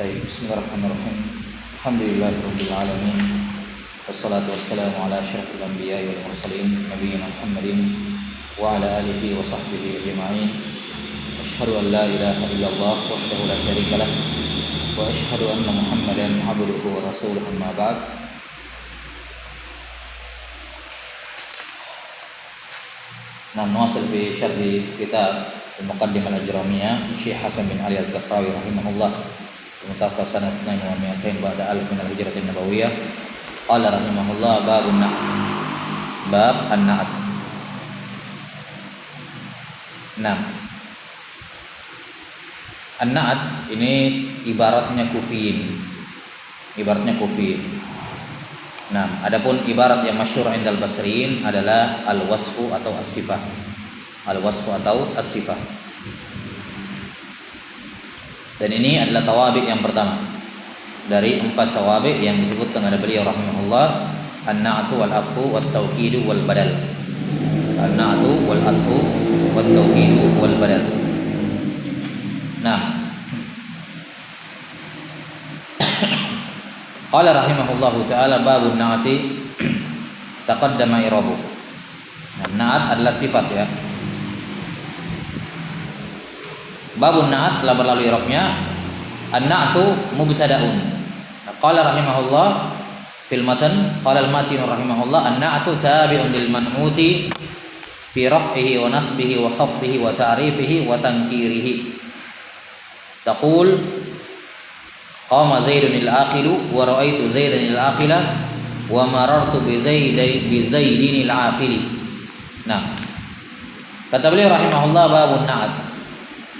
Baik, bismillahirrahmanirrahim. Alhamdulillahirabbil alamin. Wassalatu wassalamu ala asyrafil anbiya'i wal mursalin nabiyina Muhammadin wa ala alihi wa sahbihi ajma'in. Asyhadu an la ilaha illallah wahdahu la syarika lah wa asyhadu anna Muhammadan abduhu wa rasuluhu amma ba'd. Nawasil bi syarhi kitab Al-Muqaddimah Al-Ajramiyah Syekh Hasan bin Ali Al-Ghafrawi rahimahullah mutawaffa sanah 200 ba'da alf min al-hijrah an-nabawiyah. Qala rahimahullah babun na'at. Bab an-na'at. Nah, an-na'at ini ibaratnya kufiin. Nah, adapun ibarat yang masyhur indal basriin adalah al-wasfu atau as-sifah. Al-wasfu atau as-sifah. Dan ini adalah tawabi' yang pertama dari 4 tawabi' yang disebutkan oleh beliau rahimahullah, an-na'tu wal atfu wat taukidu wal badal. An-na'tu wal atfu wat taukidu wal badal. Nah, qala rahimahullahu ta'ala babun na'ati taqaddama irabu. Nah, na'at adalah sifat ya. Babun na'at telah berlalu i'rabnya. An-na'tu mubtada'un. Qala rahimahullah fil matan, qala al-matin rahimahullah an-na'tu tabi'un lil man'uti fi raf'ihi wa nasbihi wa khafdihi wa ta'rifihi wa tankirihi. Taqul qama zaidun al-aqilu wa ra'aitu zaidan al-aqila wa marartu bi zaidin al-aqili. Nah, kata beliau rahimahullah babun na'at.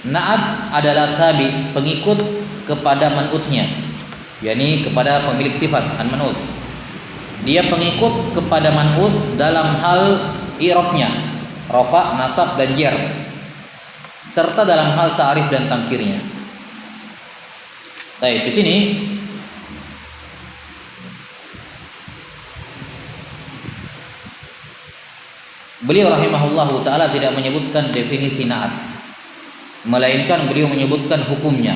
Na'at adalah tabi, pengikut kepada man'utnya, yakni kepada pemilik sifat an-man'ut. Dia pengikut kepada man'ut dalam hal i'rabnya, rafa, nasab dan jar, serta dalam hal ta'rif dan tangkirnya. Baik, di sini beliau rahimahullahu taala tidak menyebutkan definisi na'at, melainkan beliau menyebutkan hukumnya.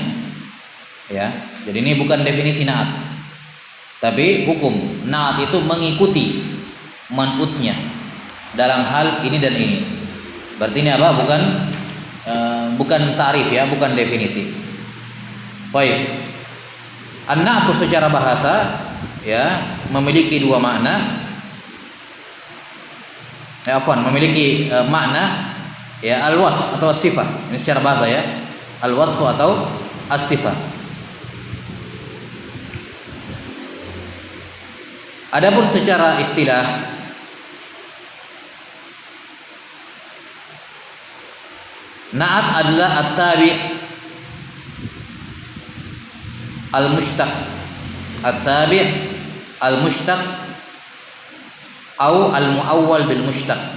Ya, jadi ini bukan definisi na'at, tapi hukum. Na'at itu mengikuti man'utnya dalam hal ini dan ini. Berarti ini apa? Bukan ta'rif ya, bukan definisi. Baik. An-na'atu secara bahasa ya memiliki 2 makna. Memiliki makna ya al-wasf atau as-sifah. Ini secara bahasa ya, al-wasf atau as-sifah. Adapun secara istilah na'at adalah at-tabi' al-mushtaq. At-tabi' al-mushtaq atau al-muawwal bil mushtaq.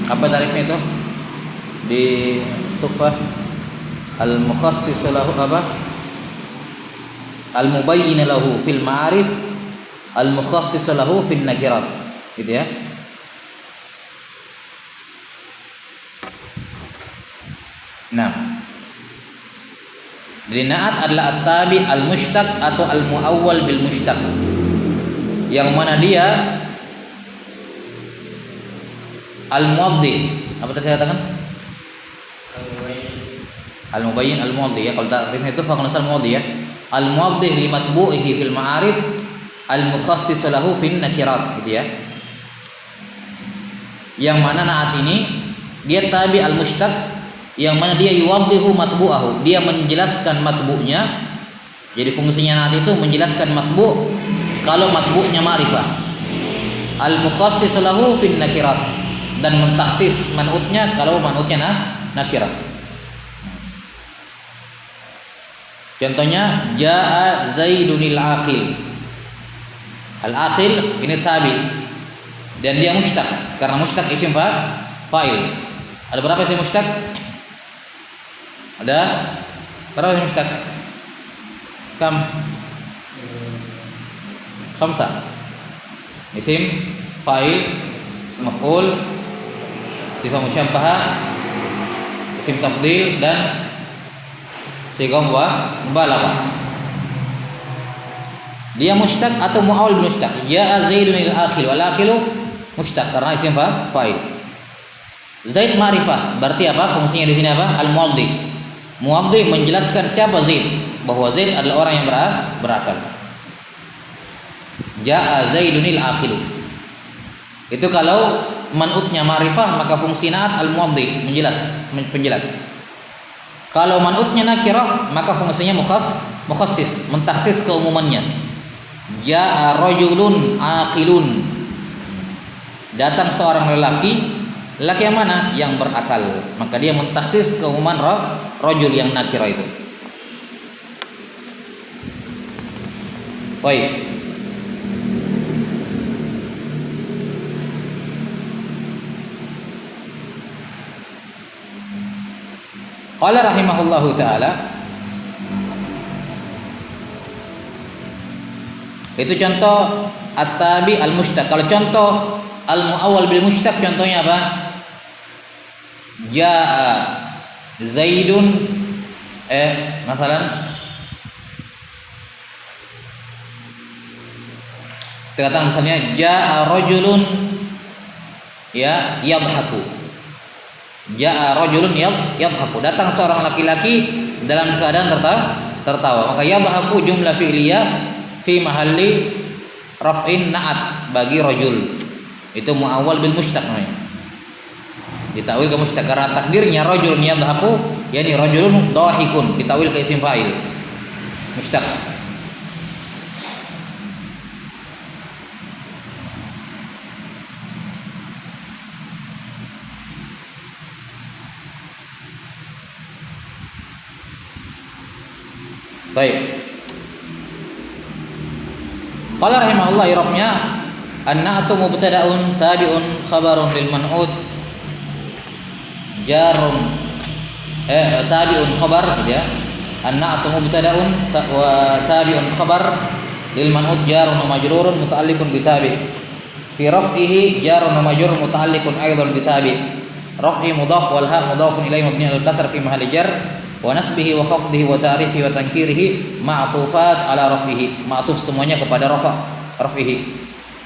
Apa tarifnya itu? Di Tuhfah al-mukhassis lahu apa? Al-mubayyin lahu fil ma'arif, al-mukhassis lahu fil nakirat. Gitu ya. Nah, jadi na'at adalah at-tabi al-mushtaq atau al-muawwal bil mushtaq, yang mana dia al-muwaddi. Apa tadi saya katakan? Al-mubayyin al-muwaddi ya. Kalau ta'rifnya itu fa qanasal muwaddi ya. Al-muwaddi li matbu'ihi fil ma'arif, al-mukhassis lahu fil nakirat, gitu ya. Yang mana na'at ini dia tabi al-mushtaq, yang mana dia yuwaddihu matbu'ahu, dia menjelaskan matbu'nya. Jadi fungsinya na'at itu menjelaskan matbu' kalau matbu'nya ma'rifah. Al-mukhassis lahu fil nakirat, dan mentaksis man'utnya kalau man'utnya nakirah. Contohnya jaa zaidunil aqil. Al-aqil ini tabi dan dia mushtaq, karena mushtaq isim fa'il. Ada berapa isim mushtaq? Ada berapa isim mushtaq? Kam? Khamsa. Isim, fa'il, maf'ul, sifat musyabbaha, isim tafdhil dan sigah mubalaghah. Dia mushtaq atau muawwal bil mushtaq. Ya Zaidun al-akhil wal akhilu mushtaq karena isim fa'il. Zaid ma'rifah, berarti apa? Fungsinya di sini apa? Al-muwaddi. Muwaddi menjelaskan siapa Zaid, bahwa Zaid adalah orang yang berakal. Ja'a Zaidunil akhilu. Itu kalau man'utnya ma'rifah, maka fungsi na'at al-muwaddi, penjelas. Kalau man'utnya nakirah, maka fungsinya mukhassis, mentaksis keumumannya. Ja'a rajulun aqilun. Datang seorang lelaki yang mana? Yang berakal. Maka dia mentaksis keumuman rajul yang nakirah itu. Baik. Qala rahimahullahu taala, itu contoh at-tabi al-mushtaq. Kalau contoh al-muawwal bil mushtaq contohnya apa? Jaa Zaidun masalan kita katakan misalnya jaa rajulun yadhaku. Jaa rajulun yadhaku. Datang seorang laki-laki dalam keadaan tertawa. Maka yadhaku jumlah fi'liyah fi mahalli raf'in na'at bagi rajul. Itu muawwal bil mushtaq namanya. Ditawil ke mushtaq karena takdirnya rajulun yadhaku, yani rajulun dhahikun, ditawil ke isim fa'il mushtaq. Baik. Qala rahimahullah irabnya an-na'tu mubtada'un tabi'un khabarun lil man'ut jarun tabi'un khabar gitu ya. An-na'tu mubtada'un wa tabi'un khabar lil man'ut jarun wa majrurun muta'alliqun bi tabi'. Fi raf'ihi jarun wa majrurun muta'alliqun aidan bi tabi'. Raf'i mudhaf wal ha' mudhafun ilayhi mabni al kasr fi mahalli jar wa nasbihi wa khafdihi wa ta'rifihi wa tankirihi ma'tufat ala raf'ihi. Ma'tuf semuanya kepada raf'ihi.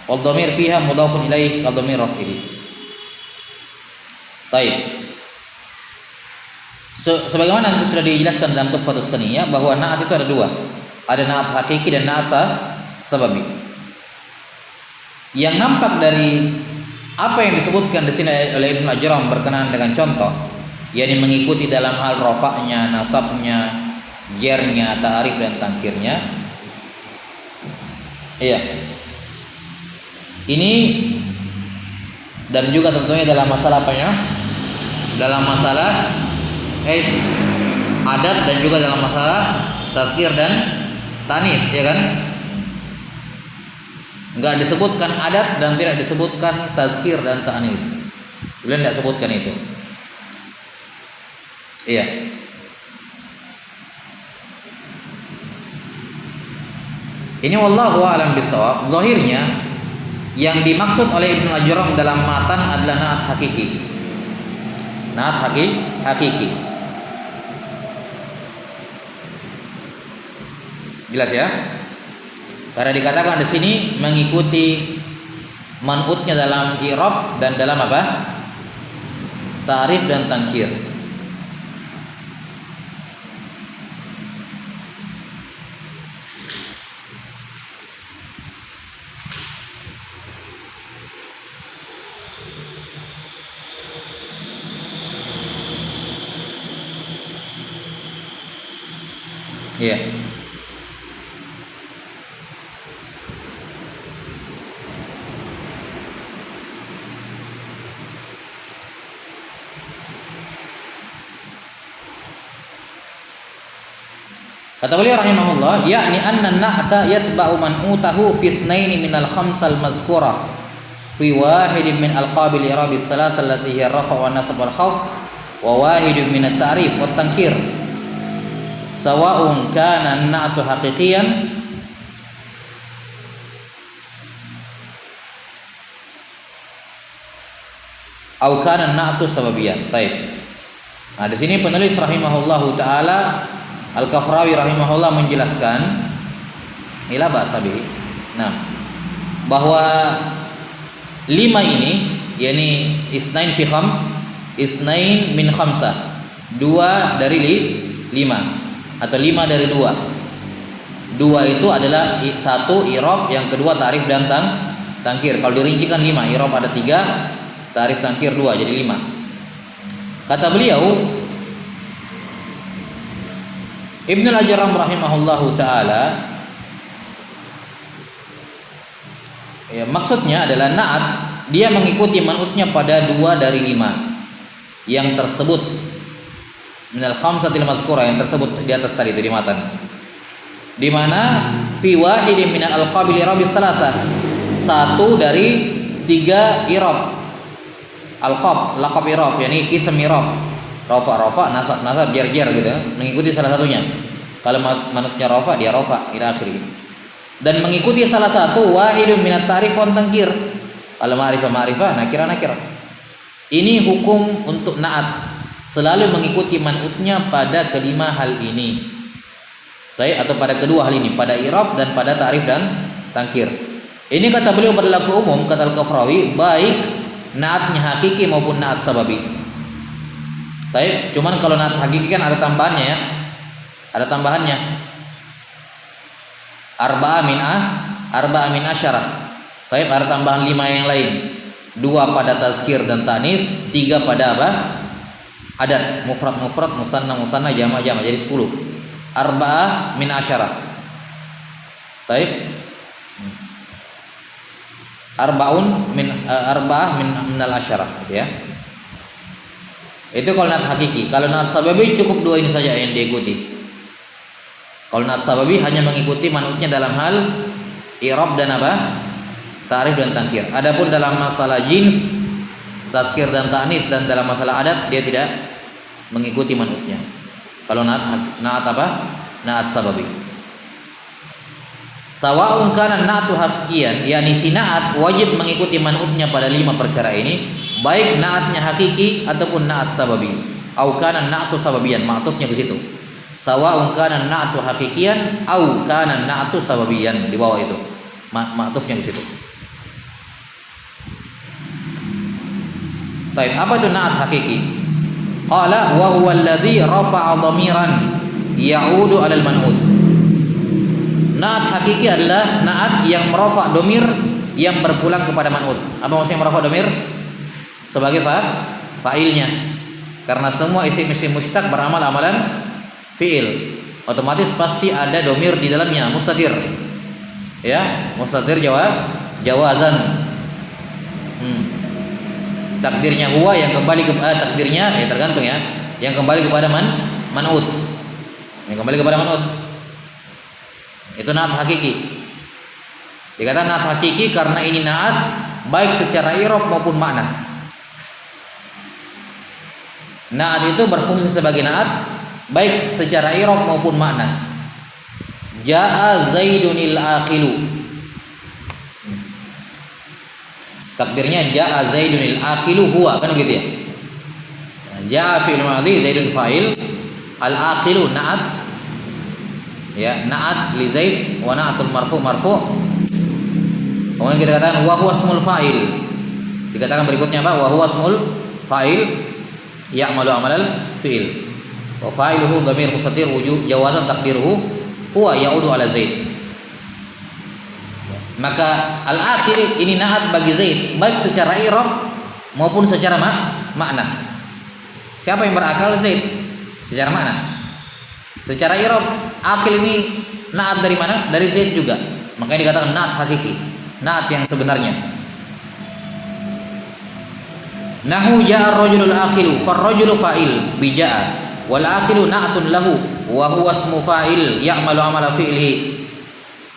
Wal dhamir fiha mudhafun ilaihi ka dhamir raf'ihi. Baik. Sebagaimana nanti sudah dijelaskan dalam Tuhfatus Saniyah bahwa na'at itu ada dua. Ada na'at hakiki dan na'at sababi. Yang nampak dari apa yang disebutkan di sini oleh Ibnu Ajram berkenaan dengan contoh, yakni mengikuti dalam hal rafa'nya, nasabnya, jernya, ta'rif dan tangkirnya. Iya. Ini dan juga tentunya dalam masalah apa ya? Dalam masalah adat dan juga dalam masalah tazkir dan tanis, ya kan? Enggak disebutkan adat dan tidak disebutkan tazkir dan tanis. Beliau tidak sebutkan itu. Iya. Ini wallahu a'lam bishawab. Zahirnya yang dimaksud oleh Ibnu Ajram dalam matan adalah na'at hakiki. Na'at hakiki. Jelas ya? Karena dikatakan di sini mengikuti man'utnya dalam i'rab dan dalam apa? Ta'rif dan tangkir. Iya. Kata beliau rahimahullah, yakni anna an-na'ta yatba'u man'utahu fi ithnaini min al-khamsah al-madhkurah fi wahidin min alqabil i'rab ats-tsalatsah allati hiya ar-rafa' wa an-nasb wal khafd wa wahidin min at-ta'rif wat tankir. sawa'un kana an-na'tu haqiqiyan au kana an-na'tu sababiyan. Baik. Nah, di sini penulis rahimahullahu taala Al-Kafrawi rahimahullah menjelaskan ila ba'sa bihi. Nah, bahwa 5 ini yakni isnain fi isnain min khamsah, 2 dari 5 atau 5 dari 2. 2 itu adalah 1 i'rab, yang kedua ta'rif dan tangkir. Kalau dirincikan 5, i'rab ada 3, ta'rif tangkir 2, jadi 5. Kata beliau Ibnu Al-Ajram rahimahullahu taala, ya, maksudnya adalah na'at dia mengikuti man'utnya pada 2 dari 5 yang tersebut minal khamsatil madhkurah, yang tersebut di atas tadi itu di matan, di mana fi wahidin minal alqabil irabis salasah, 1 dari 3 irab alqab, laqab irab, yakni kism irab, rafa, nasab, jar gitu, mengikuti salah satunya. Kalau manutnya rafa, dia rafa ila akhirih. Dan mengikuti salah satu wahidun minat ta'rif wa tangkir. Kalau ma'rifah, nakirah. Ini hukum untuk na'at, selalu mengikuti manutnya pada kelima hal ini. Baik, atau pada kedua hal ini, pada irab dan pada ta'rif dan tangkir. Ini kata beliau berlaku umum, kata Al-Kafrawi, baik naatnya hakiki maupun naat sababi. Baik, cuman kalau naat hakiki kan ada tambahannya ya. Ada tambahannya. Arba'a min asyarah. Baik, ada tambahan 5 yang lain. 2 pada tazkir dan tanis, 3 pada apa? Adat, mufrad, musanna, jama'. Jadi 10. Arba'a min asyarah. Baik. Arba'ah minal asyarah gitu ya. Itu kalau naat hakiki. Kalau naat sababi cukup 2 ini saja yang diikuti. Kalau naat sababi hanya mengikuti manutnya dalam hal i'rab dan apa? Ta'rif dan tangkir. Adapun dalam masalah jins, tazkir dan ta'nis, dan dalam masalah adat dia tidak mengikuti manutnya. Kalau naat apa? Naat sababi. Sawa'un kana na'atu haqiqiyan, yakni si na'at wajib mengikuti man'utnya pada 5 perkara ini, baik na'atnya hakiki ataupun na'at sababi. Au kana na'atu sababiyan, ma'tufnya ke situ. Sawa'un kana na'atu haqiqiyan au kana na'atu sababiyan, di bawah itu. Ma'tufnya ke situ. Baik, apa itu na'at hakiki? Qala wa huwa alladhi rafa'a dhamiran ya'udu 'alal man'ut. Naat hakiki adalah naat yang merafa' domir yang berpulang kepada man'ut. Apa maksudnya merafa' domir? Sebagai fa'ilnya. Karena semua isim-isim mushtaq beramal amalan fi'il, otomatis pasti ada domir di dalamnya, mustatir. Ya, mustatir jawazan. Takdirnya huwa yang kembali ke takdirnya ya tergantung ya, yang kembali kepada man'ut. Yang kembali kepada man'ut. Itu naat hakiki. Dikatakan naat hakiki karena ini naat baik secara i'rab maupun makna. Naat itu berfungsi sebagai naat baik secara i'rab maupun makna. Ja'a Zaidunil aqilu. Takdirnya ja'a Zaidunil aqilu huwa, kan gitu ya. Ja'a fi'il madhi, Zaidun fa'il, al-aqilu naat. Ya, na'at li Zaid wa na'atul marfu'. Kemudian kita katakan wa huwa ismul fa'il. Dikatakan berikutnya apa? Wa huwa ismul fa'il ya'malu amalal fi'il. Wa fa'iluhu dhamir mustatir wujub jawazan taqdiruhu huwa ya'udu ala Zaid. Maka al-akhir ini na'at bagi Zaid baik secara i'rab maupun secara makna. Siapa yang berakal? Zaid. Secara makna. Secara i'rab akil ini naat dari mana? Dari Zaid juga. Makanya dikatakan naat hakiki, naat yang sebenarnya. Nahu ja'a ar-rajulul aqilu, far-rajulu fa'il bi ja'a wal aqilu na'atun lahu wa huwa ismu fa'il ya'malu amala fi'lihi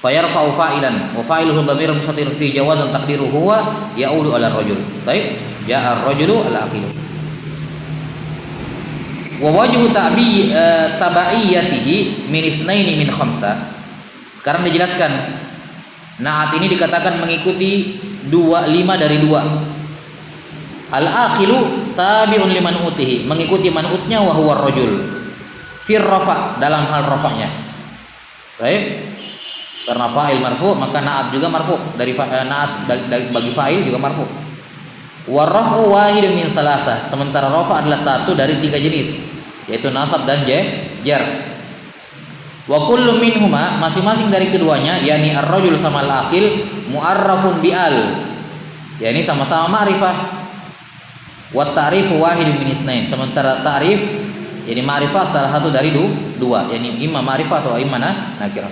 fayarfa'u fa'ilan wa fa'iluhu dhamirun mustatir fi jawazan taqdiruhu huwa ya'udu ala ar-rajul. Baik, ja'a ar-rajulu al-aqilu. Wa wajhu tabaiyatihi min isnaini min khamsa. Sekarang dijelaskan. Na'at ini dikatakan mengikuti 5 dari 2. Al-aqilu tabi'un liman utihi, mengikuti man'utnya wa huwa rajul. Fir rafa, dalam hal rafa'nya. Baik. Karena fa'il marfu, maka na'at juga marfu. Dari na'at bagi fa'il juga marfu. Wa raf'u wahidun min salasah, sementara rafa adalah satu dari 3 jenis, yaitu nasab dan jar. Wa kullu minhuma, masing-masing dari keduanya, yakni ar-rajul sama al-aqil, mu'arrafun bi'al, yakni sama-sama ma'rifah. Wa ta'rifu wahidun min isnain, sementara ta'rif yakni ma'rifah salah satu dari 2, yakni imma ma'rifah atau imma nakirah.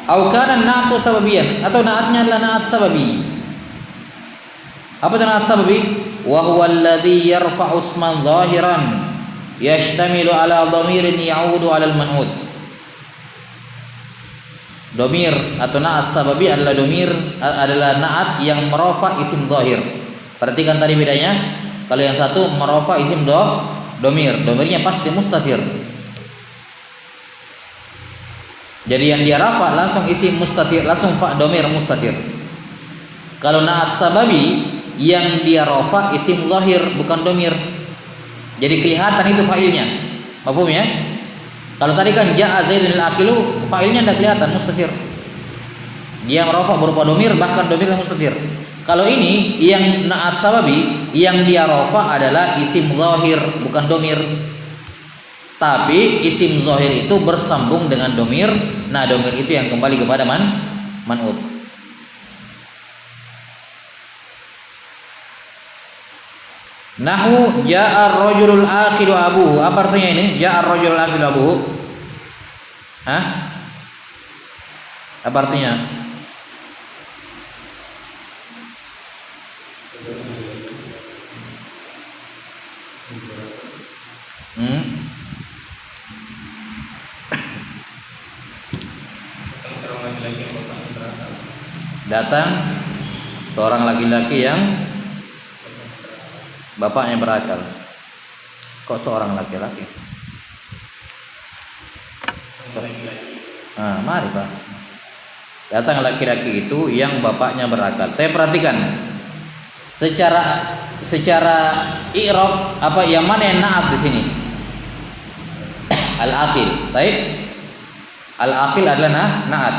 Au kana na'tu sababiyan, atau na'atnya adalah na'at sababi. Apa itu na'at sababi? Wa huwa alladhi yarfa'u isman zahiran yashtamilu ala dhamirin ya'udu 'ala al-man'ud. Domir atau na'at sababi adalah na'at yang merofa isim zahir. Perhatikan tadi bedanya. Kalau yang satu merofa isim domir, domirnya pasti mustatir. Jadi yang dia rafa langsung isim mustatir, langsung fa domir mustatir. Kalau na'at sababi yang dia rafa isim zahir bukan domir. Jadi kelihatan itu fa'ilnya. Paham ya? Kalau tadi kan ja'a Zaidun al-aqilu, fa'ilnya tidak kelihatan, mustatir. Dia rafa berupa domir, bahkan domirnya mustatir. Kalau ini yang na'at sababi yang dia rafa adalah isim zahir bukan domir. Tapi isim zahir itu bersambung dengan domir. Nah, domir itu yang kembali kepada man'ut. Nahu ja'a ar-rajulul aqilu abuhu. Apa artinya ini? Ja'a ar-rajulul aqilu abuhu. Hah? Apa artinya? Datang seorang laki-laki yang bapaknya berakal. Kok seorang laki-laki? Mari Pak. Datang laki-laki itu yang bapaknya berakal. Tapi perhatikan, secara i'rab apa yang mana yang na'at di sini? Al-aqil. Baik. Al-aqil adalah na'at.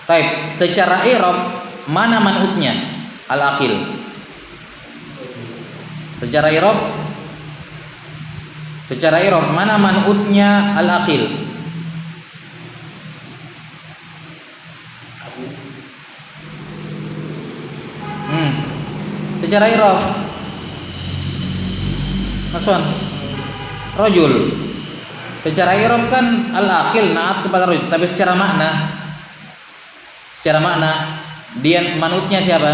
Baik. Secara i'rab mana man'utnya? Al-aqil. Secara i'rab mana man'utnya al-aqil? Secara i'rab Hasan rajul. Secara i'rab kan al-aqil na'at kepada rajul, tapi secara makna dia manutnya siapa?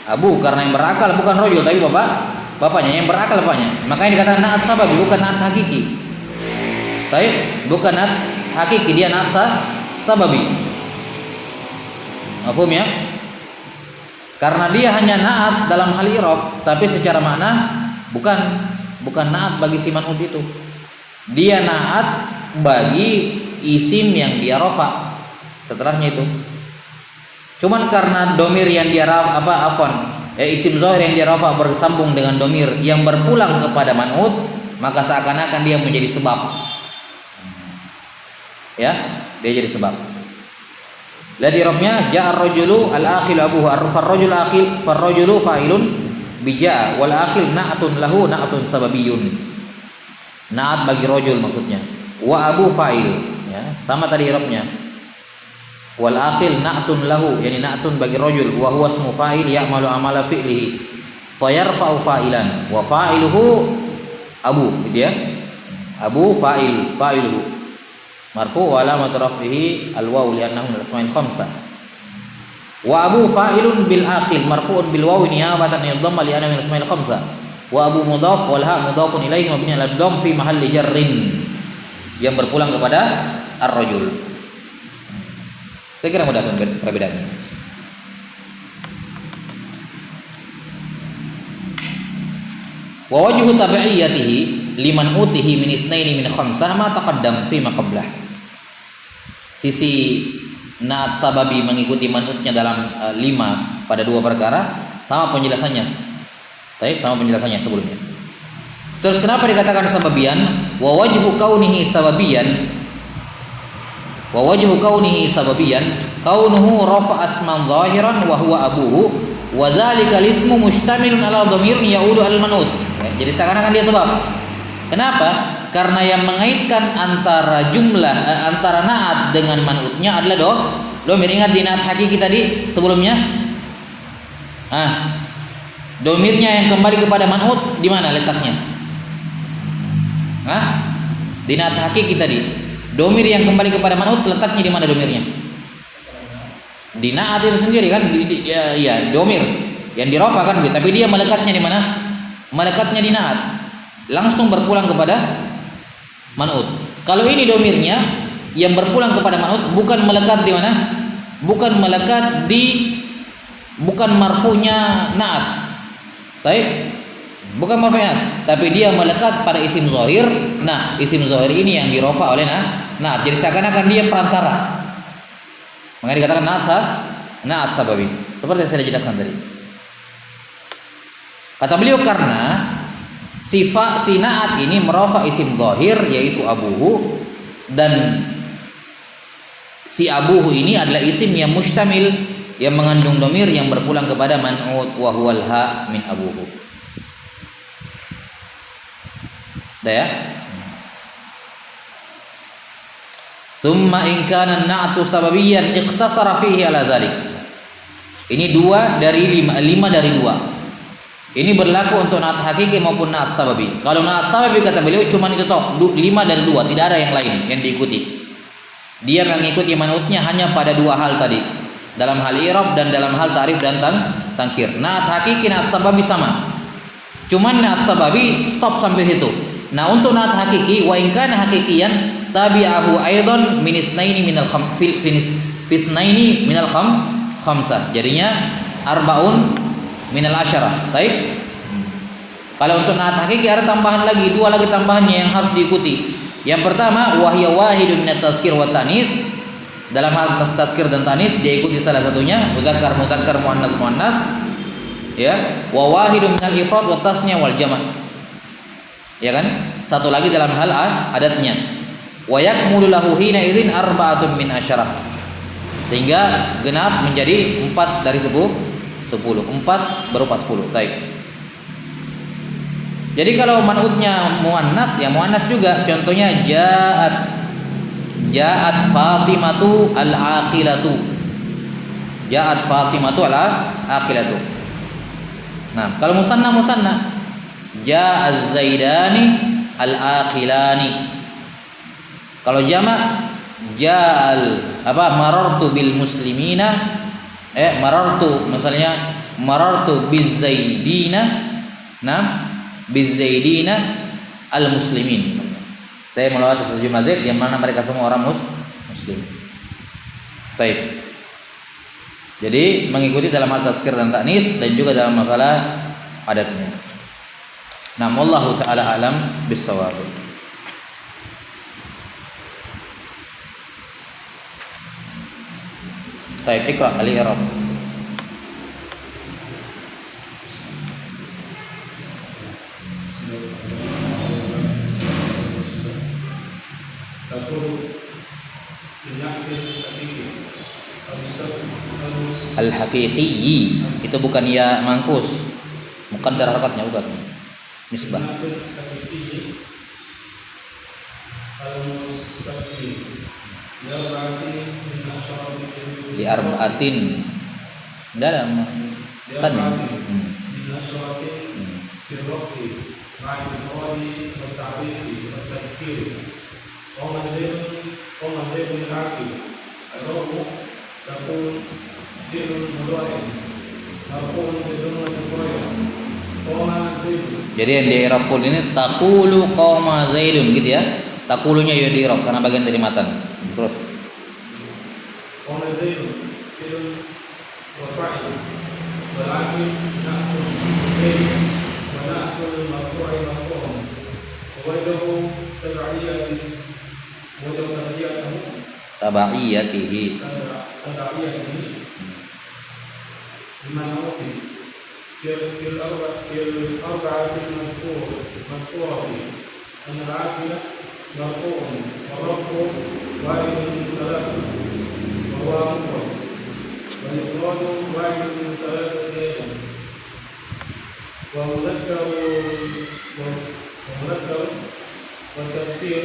Abu, karena yang berakal bukan rajul tapi bapaknya yang berakal bapaknya. Makanya dikatakan na'at sababi, bukan na'at hakiki. Baik, bukan na'at hakiki, dia na'at sababi. Mafhum ya? Karena dia hanya na'at dalam hal i'rab, tapi secara makna bukan na'at bagi si man'ut itu. Dia na'at bagi isim yang dia rafa setelahnya itu. Cuman karena domir yang dia isim zahir yang dia rafa bersambung dengan domir yang berpulang kepada man'ut, maka seakan-akan dia menjadi sebab. Ya, dia jadi sebab. Lihat i'rabnya, ja'a ar-rajulu al-aqil abuhu, ar-rajul aqil, far-rajulu fa'ilun bi ja'a wal aqil na'atun lahu na'atun sababiyyun. Na'at bagi rajul maksudnya. Wa abu fa'il, ya, sama tadi i'rabnya. Wal aqil na'tun lahu, yani na'tun bagi rajul, wa huwa ismu fa'il ya'malu amala fi'lihi fayarfa'u fa'ilan wa fa'iluhu abu, gitu ya. Abu fa'iluhu marfu wa alamat raf'ihi al-waw li'annahu min al-asma'il khamsah. Wa abu fa'ilun bil aqil marfu'un bil waw niyabatan an dhamma li'annahu min al-asma'il khamsah. Wa abu mudhaf wal ha mudhafun ilaihi mabni 'ala dhamm fi mahalli jarrin, yang berpulang kepada ar-rajul. Saya kira mudah perbedaannya. Wa wajhu tabi'iyatihi liman utihi min isnaini min khamsah ma taqaddam fi ma qablah. Sisi naat sababi mengikuti manutnya dalam 5 pada 2 perkara sama penjelasannya. Sama penjelasannya sebelumnya. Terus kenapa dikatakan sababian? Wa wajhu kaunihi sababian. Wa wajhu kaunihi sababiyan kaunuhu rafa asman zahiran wa huwa abuhu wa dzalika ismu mustamilun ala dhamirin yaudu al manut. Jadi seakan-akan dia sebab. Kenapa? Karena yang mengaitkan antara jumlah antara naat dengan manutnya adalah domir. Ingat di naat hakiki tadi sebelumnya? Domirnya yang kembali kepada manut di mana letaknya? Di naat hakiki tadi. Domir yang kembali kepada manut letaknya di mana domirnya? Di naat itu sendiri kan? Ya, domir yang dirofa kan gitu. Tapi dia melekatnya di mana? Melekatnya di naat. Langsung berpulang kepada manut. Kalau ini domirnya yang berpulang kepada manut bukan melekat di mana? Bukan melekat di bukan marfu'nya naat. Baik. Bukan marfu'nya, tapi dia melekat pada isim zahir. Nah, isim zahir ini yang dirofa oleh naat. Jadi seakan-akan dia perantara. Makanya dikatakan naat sababi. Seperti yang saya jelaskan tadi. Kata beliau karena sifat si naat ini merofa isim zahir yaitu abuhu, dan si abuhu ini adalah isim yang mustamil yang mengandung domir yang berpulang kepada man'ut wa huwal ha min abuhu. Dah ya. Summa in kana an-na'tu sababiyan iqtasara fihi ala dzalik. Ini 2 dari 5 dari 2. Ini berlaku untuk naat hakiki maupun naat sababi. Kalau naat sababi kata beliau cuma itu toh 5 dari 2, tidak ada yang lain yang diikuti. Dia mengikuti manutnya hanya pada 2 hal tadi. Dalam hal i'rab dan dalam hal ta'rif dan tangkir. Naat hakiki, naat sababi sama. Cuman naat sababi stop sampai situ. Nah, untuk naat hakiki wa in kana hakikiyan tabi'ahu aidan min isnaini minal fisnaini minal khamsah. Jadinya arbaun minal asyarah. Baik. Kalau untuk naat hakiki ada tambahan lagi, 2 lagi tambahannya yang harus diikuti. Yang pertama wahya wahidun minat tazkir wa tanis. Dalam hal tazkir dan tanis dia ikuti salah satunya, mudzakkar muannas. Ya, wa wahidun minal ifrad wa tasnya wal jama'. Ya kan? Satu lagi dalam hal adatnya. Wa yakmulu lahu hina idzin arba'atun min asyarah. Sehingga genap menjadi 4 dari 10. 4 berupa 10. Baik. Jadi kalau man'utnya muannas, ya muannas juga. Contohnya ja'at Fatimatu al-aqilatu. Ja'at Fatimatu al-aqilatu. Nah, kalau musanna ja'az zaidani al-aqilani. Kalau jamak marartu bil muslimina, marartu misalnya marartu biz zaidina, biz zaidina al muslimin. Saya melewati sejumlah zaid yang mana mereka semua orang muslim. Baik. Jadi mengikuti dalam hal tazkir dan ta'nis dan juga dalam masalah adatnya. Nah, wallahu ta'ala alam bis-shawab. Saya ikra al-i'rab. Al-haqiqi itu bukan ya mangkus, bukan darah hakatnya, bukan nisbah. Di arba'atin dalam kan jadi yang di i'rab full ini taqulu qauma zaidun gitu ya. Taqulunya ya di i'rab karena bagian dari matan. Terus qauma zaidun fi'l wa fa'il berarti na'tu zaid wa na'tu marfu' tabaiyatihi. في الأربعة المذكورة أن العاقل مرفوع والرفع واحد من ثلاثة وهو مفرد والإفراد واحد من ثلاثة أيضا ومذكر والتذكير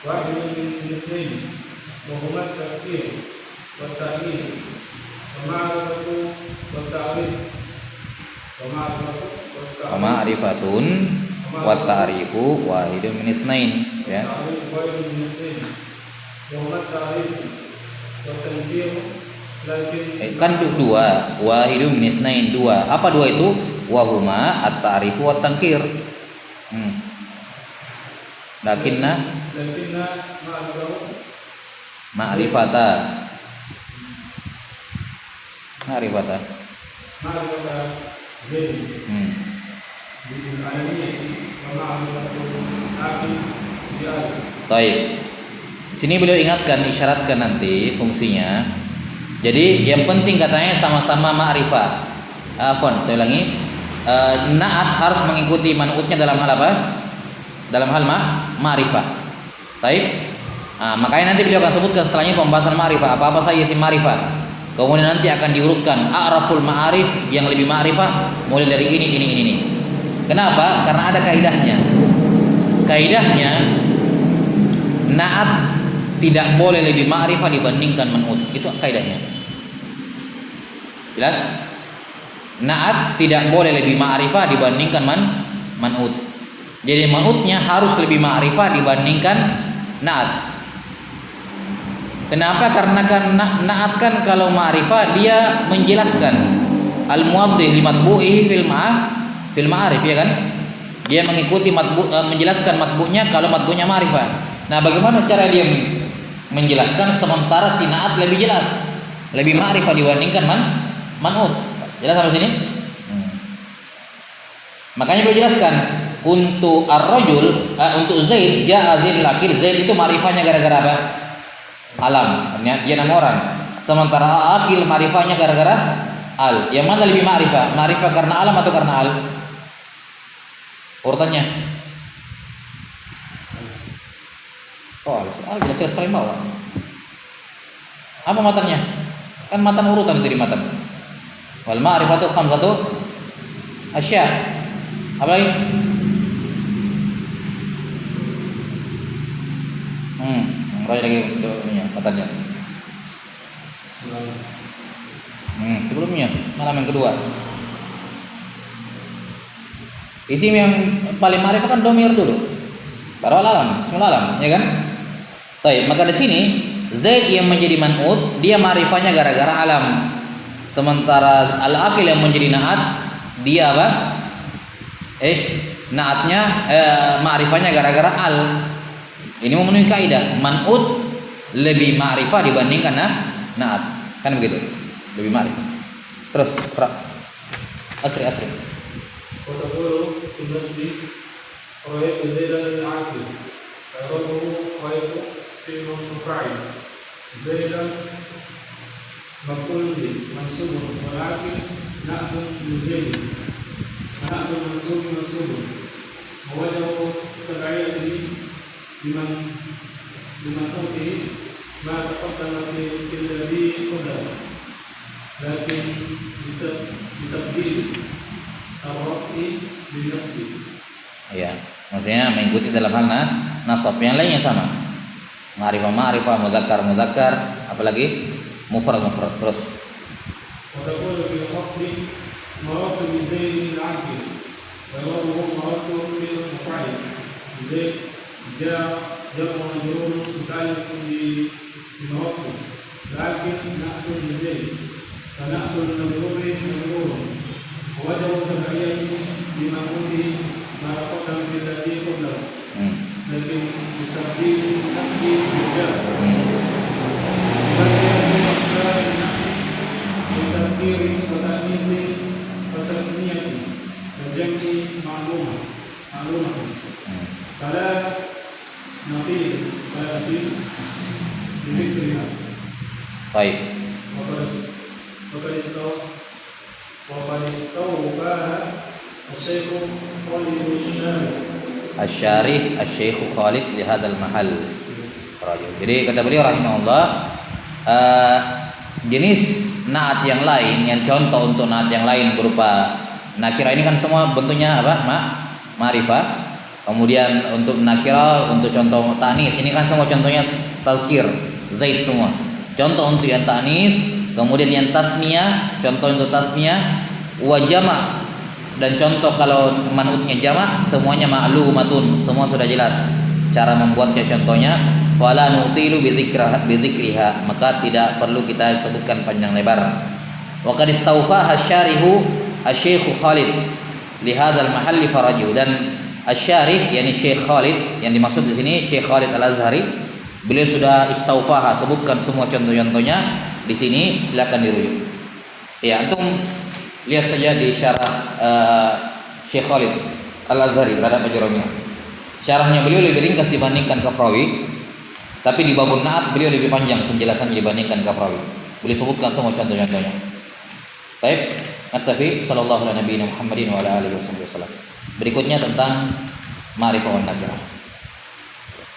واحد من اثنين وهما التذكير والتأنيث والمعرفة والتعريف Ma'rifatun wa ta'rifu wahidun min isnain, ya. Kan dua, wahidun min isnain, dua. Apa dua itu? Wahuma at-ta'rifu wa tankir. Lakinna ma'rifata. Baik. Sini beliau ingatkan, isyaratkan nanti fungsinya. Jadi yang penting katanya sama-sama ma'rifah. Saya ulangi. Na'at harus mengikuti man'utnya dalam hal apa? Dalam hal ma'rifah. Baik. Makanya nanti beliau akan sebutkan setelahnya pembahasan ma'rifah. Apa-apa saja isim ma'rifah. Kemudian nanti akan diurutkan a'raful ma'arif, yang lebih ma'rifah mulai dari ini. Kenapa? Karena ada kaidahnya. Kaidahnya na'at tidak boleh lebih ma'rifah dibandingkan man'ut. Itu kaidahnya. Jelas? Na'at tidak boleh lebih ma'rifah dibandingkan man'ut. Jadi man'utnya harus lebih ma'rifah dibandingkan na'at. Kenapa? Karena na'at kan kalau ma'rifah dia menjelaskan al-muwaddih li matbu'ihi fil ma'arif, ya kan? Dia mengikuti menjelaskan matbu'nya kalau matbu'nya ma'rifah. Nah, bagaimana cara dia menjelaskan sementara si na'at lebih jelas, lebih ma'rifah dibandingkan man'ut. Jelas sampai sini? Makanya beliau jelaskan untuk ar-rajul, untuk Zaid, ja'a Zaid laki, Zaid itu ma'rifahnya gara-gara apa? Alam, artinya dia nama orang. Sementara akil ma'rifahnya gara-gara al. Yang mana lebih ma'rifah? Ma'rifah karena alam atau karena al? Urutannya. Al jelas paling bawah. Apa matanya? Kan matan urutan itu di matan. Wal ma'rifatu khamsatu asya. Apa lagi? Mulai lagi ini matanya. Sebelumnya malam yang kedua. Isim yang paling ma'rifah kan domir dulu. Baru alam, semula alam, ya kan? Baik, maka di sini Zaid yang menjadi man'ut, dia ma'rifahnya gara-gara alam. Sementara al-aqil yang menjadi na'at, dia apa? Na'atnya ma'rifahnya gara-gara al. Ini memenuhi kaidah man'ut lebih ma'rifah dibandingkan na'at. Kan begitu? Lebih ma'rifah. Terus, asri. وتقول في النسب رأيت زيدا العاقل فيرده رأيت في المفاعل زيدا مفعول به منصوب والعاقل نعت من زيد نعت منصوب ووجه تبعيته بمن أوتي ما تقدم في الذي قبله لكن بتبديل ya, maksudnya mengikuti dalam hal nasab. Yang lainnya sama. Ma'rifah, mudzakkar, apalagi mufrad. Terus. وجه تبعيته بمعقوله ما قدم بالذي قبله لكن بتبديل النسب بالجار بل أقسام وتذكير وتأنيث وتثنية وجمع معلومة فلا نقيل بذكرها Baik. وقد استوفاها الشيخ خالد الشارع. Asy-syarih Asy-Syaikh Khalid li hadzal mahal. Jadi kata beliau rahimahullah, jenis naat yang lain, yang contoh untuk naat yang lain berupa nakirah ini kan semua bentuknya apa? Ma'rifah. Kemudian untuk nakirah, untuk contoh ta'nis ini kan semua contohnya tazkir, zaid semua. Contoh untuk yang ta'nis, kemudian yang tasniyah, contoh untuk tasniyah, wa jama', dan contoh kalau manutnya jama' semuanya ma'lumatun, semua sudah jelas cara membuatnya contohnya. Fala nutilu bidzikriha, maka tidak perlu kita sebutkan panjang lebar. Wa qad istawfaha asy-syarihu asy-syaikh Khalid li hadzal mahalli faraju, dan asy-syarih yakni Syekh Khalid, yang dimaksud di sini Syekh Khalid Al-Azhari, beliau sudah istaufaha, sebutkan semua contoh-contohnya di sini, silakan dirujuk. Ya, antum lihat saja di syarah Syekh Khalid Al-Azhari terhadap Ajurumiyah. Syarahnya beliau lebih ringkas dibandingkan Kafrawi, tapi di babun naat beliau lebih panjang penjelasannya dibandingkan Kafrawi. Beliau sebutkan semua contoh-contohnya. Baik, naktafi sallallahu alaihi nabiyina Muhammadin wa ala alihi wasallam. Berikutnya tentang ma'rifah wan nakirah.